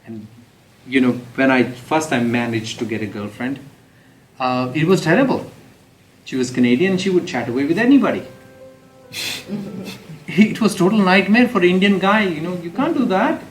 And when I first time managed to get a girlfriend, it was terrible. She was Canadian, she would chat away with anybody. It was total nightmare for an Indian guy, you can't do that.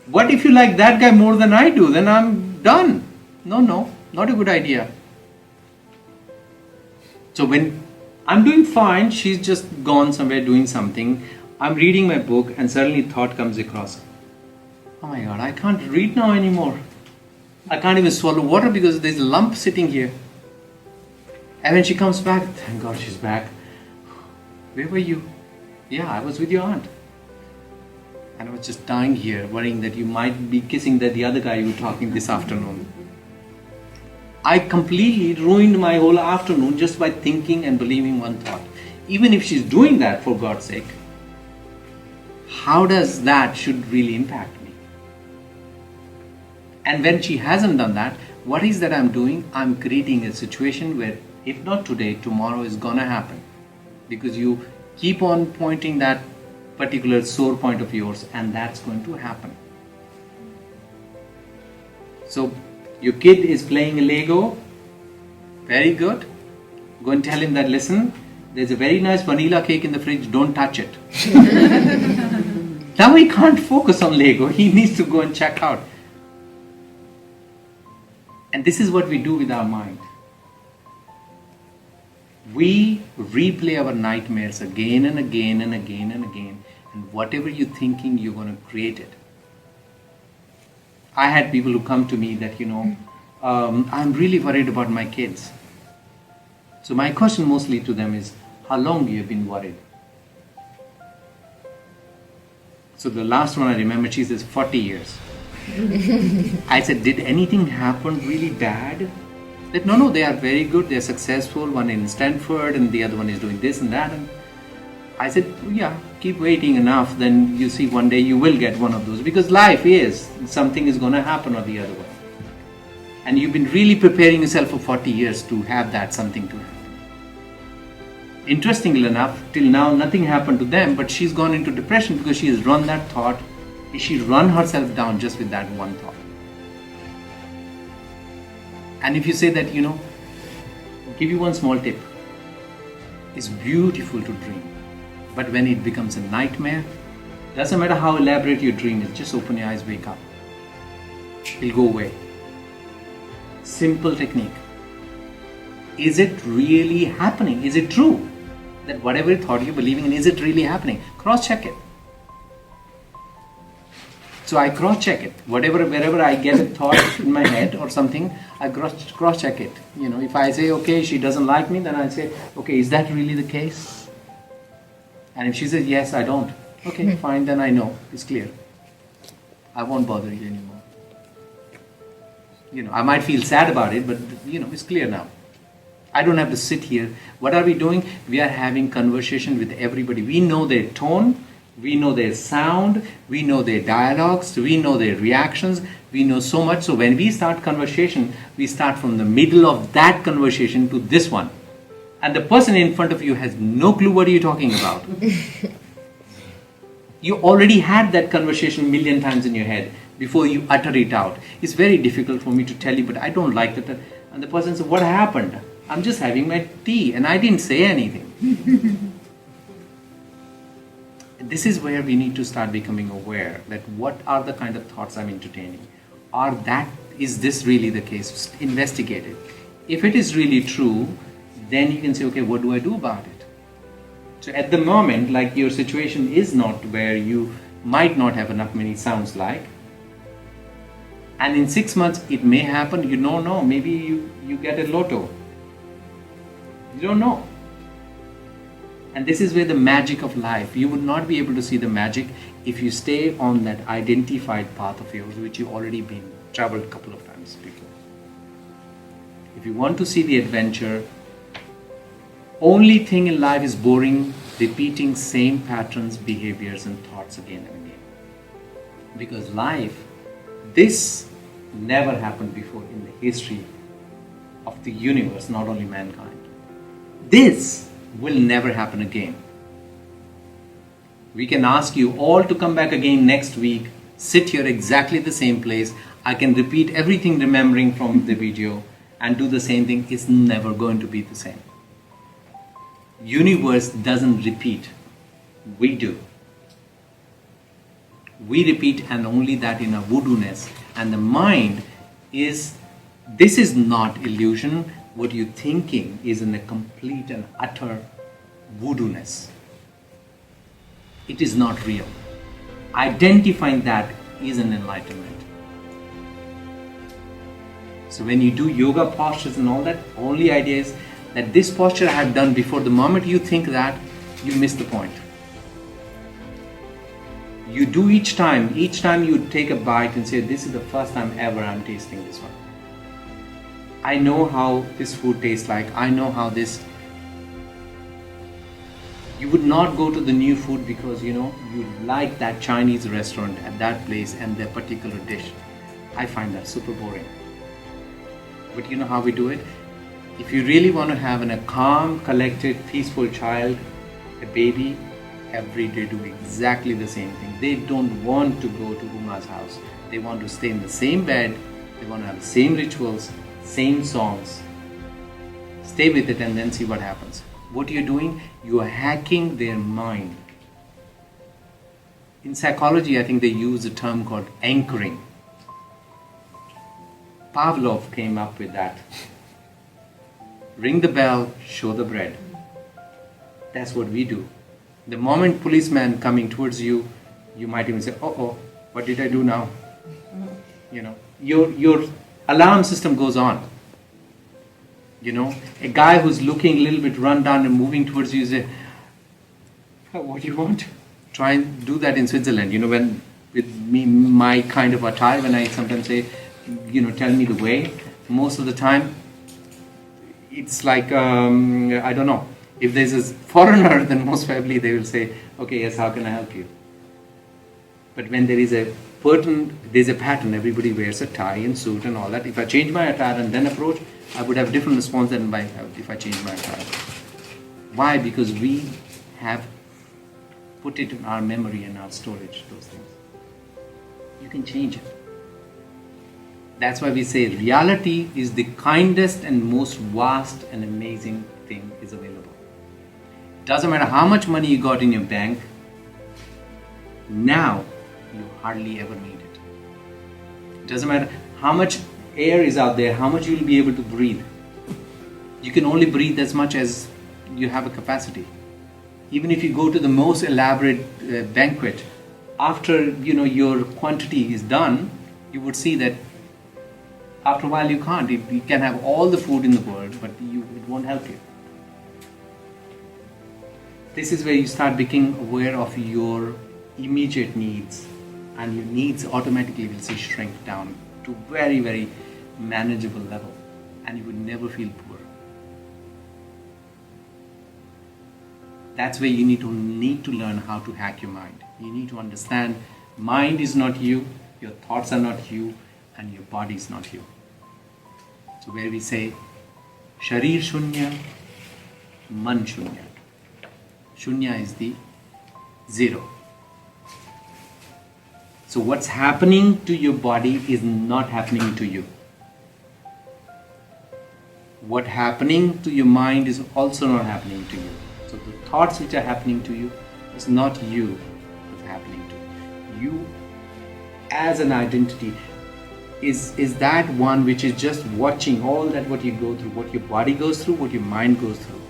What if you like that guy more than I do? Then I'm done. No, not a good idea. So when I'm doing fine, she's just gone somewhere doing something. I'm reading my book and suddenly thought comes across. Oh my God, I can't read now anymore. I can't even swallow water because there's a lump sitting here. And when she comes back, thank God she's back. Where were you? Yeah, I was with your aunt. And I was just dying here, worrying that you might be kissing the other guy you were talking this afternoon. I completely ruined my whole afternoon just by thinking and believing one thought. Even if she's doing that, for God's sake, how does that should really impact me? And when she hasn't done that, what is that I'm doing? I'm creating a situation where, if not today, tomorrow is gonna happen. Because you keep on pointing that particular sore point of yours, and that's going to happen. So, your kid is playing a Lego. Very good. Go and tell him that, listen, there's a very nice vanilla cake in the fridge, don't touch it. Now he can't focus on Lego, he needs to go and check out. And this is what we do with our mind. We replay our nightmares again and again and again and again. And whatever you're thinking, you're going to create it. I had people who come to me that, I'm really worried about my kids. So my question mostly to them is, how long you have been worried? So the last one I remember, she says 40 years. I said, did anything happen really bad? That no, they are very good, they are successful, one in Stanford and the other one is doing this and that. And I said, yeah, keep waiting enough, then you see one day you will get one of those. Because life is, something is going to happen or the other way. And you've been really preparing yourself for 40 years to have that something to happen. Interestingly enough, till now nothing happened to them, but she's gone into depression because she has run that thought. She run herself down just with that one thought. And if you say that, give you one small tip. It's beautiful to dream. But when it becomes a nightmare, doesn't matter how elaborate your dream is, just open your eyes, wake up. It'll go away. Simple technique. Is it really happening? Is it true? That whatever thought you're believing in, is it really happening? Cross-check it. So I cross-check it. Wherever I get a thought in my head or something, I cross-check it. If I say, okay, she doesn't like me, then I say, okay, is that really the case? And if she says, yes, I don't. Okay, fine, then I know. It's clear. I won't bother you anymore. I might feel sad about it, but, it's clear now. I don't have to sit here. What are we doing? We are having conversation with everybody. We know their tone. We know their sound, we know their dialogues, we know their reactions, we know so much. So when we start conversation, we start from the middle of that conversation to this one. And the person in front of you has no clue what you're talking about. You already had that conversation a million times in your head before you utter it out. It's very difficult for me to tell you, but I don't like that. And the person says, what happened? I'm just having my tea and I didn't say anything. This is where we need to start becoming aware that what are the kind of thoughts I'm entertaining? Is this really the case? Just investigate it. If it is really true, then you can say, okay, what do I do about it? So at the moment, like your situation is not where you might not have enough money, sounds like. And in 6 months, it may happen, you don't know. Maybe you get a lotto. You don't know. And this is where the magic of life, you would not be able to see the magic if you stay on that identified path of yours, which you already been traveled a couple of times before. If you want to see the adventure, only thing in life is boring, repeating same patterns, behaviors and thoughts again and again. Because life, this never happened before in the history of the universe, not only mankind. This will never happen again. We can ask you all to come back again next week sit here exactly the same place. I can repeat everything remembering from the video and do the same thing. It's never going to be the same. Universe doesn't repeat. We do. We repeat, and only that in a voodoo-ness. And the mind is, this is not illusion. What you're thinking is in a complete and utter voodoo-ness. It is not real. Identifying that is an enlightenment. So when you do yoga postures and all that, only idea is that this posture I have done before. The moment you think that, you miss the point. You do each time you take a bite and say, this is the first time ever I'm tasting this one. I know how this food tastes like. I know how this. You would not go to the new food because you like that Chinese restaurant at that place and their particular dish. I find that super boring. But you know how we do it? If you really want to have a calm, collected, peaceful child, a baby, every day do exactly the same thing. They don't want to go to Uma's house. They want to stay in the same bed. They want to have the same rituals, same songs. Stay with it and then see what happens. What you're doing, you are hacking their mind. In psychology, I think they use a term called anchoring. Pavlov came up with that. Ring the bell, show the bread. That's what we do. The moment policeman coming towards you, you might even say, "Oh, what did I do now?" Your alarm system goes on. A guy who's looking a little bit run down and moving towards you, say, "What do you want?" Try and do that in Switzerland. When with me, my kind of attire, when I sometimes say, tell me the way. Most of the time, it's like I don't know. If there's a foreigner, then most probably they will say, "Okay, yes, how can I help you?" But when there's a pattern, everybody wears a tie and suit and all that. If I change my attire and then approach, I would have different response than if I change my attire. Why? Because we have put it in our memory and our storage, those things. You can change it. That's why we say reality is the kindest and most vast and amazing thing is available. Doesn't matter how much money you got in your bank, now you hardly ever need it. Doesn't matter how much air is out there, how much you will be able to breathe. You can only breathe as much as you have a capacity. Even if you go to the most elaborate banquet, after your quantity is done, you would see that after a while you can't. You can have all the food in the world, but it won't help you. This is where you start becoming aware of your immediate needs, and your needs automatically will shrink down to very, very manageable level, and you would never feel poor. That's where you need to learn how to hack your mind. You need to understand mind is not you, your thoughts are not you, and your body is not you. So where we say Sharir Shunya, Man Shunya. Shunya is the zero. So what's happening to your body is not happening to you. What's happening to your mind is also not happening to you. So the thoughts which are happening to you is not you what's happening to you. You as an identity is that one which is just watching all that what you go through, what your body goes through, what your mind goes through.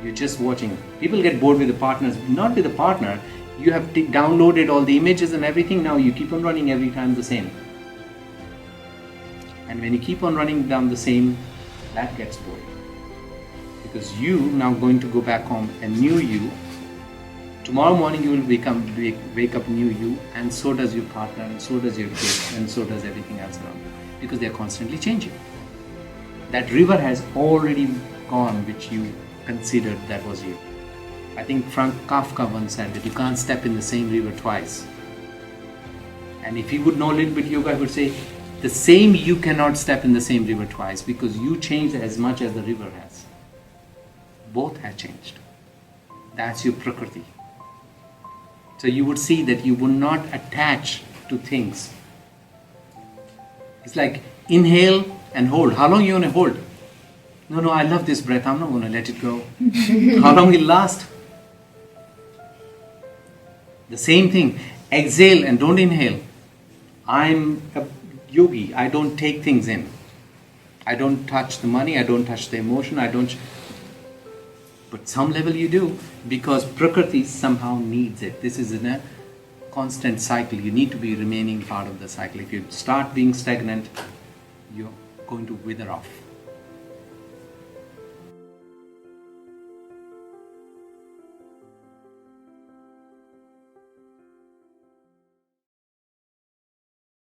You're just watching. People get bored with the partners, not with the partner. You have downloaded all the images and everything. Now you keep on running every time the same. And when you keep on running down the same, that gets boring. Because you now going to go back home and new you. Tomorrow morning you will wake up new you, and so does your partner, and so does your kids, and so does everything else around you. Because they're constantly changing. That river has already gone, which you considered that was you. I think Frank Kafka once said that you can't step in the same river twice. And if he would know a little bit yoga, he would say, the same you cannot step in the same river twice, because you changed as much as the river has. Both have changed. That's your prakriti. So you would see that you would not attach to things. It's like inhale and hold. How long are you going to hold? No, I love this breath. I'm not going to let it go. How long will it last? The same thing. Exhale and don't inhale. I'm a yogi. I don't take things in. I don't touch the money. I don't touch the emotion. But some level you do, because Prakriti somehow needs it. This is in a constant cycle. You need to be remaining part of the cycle. If you start being stagnant, you're going to wither off.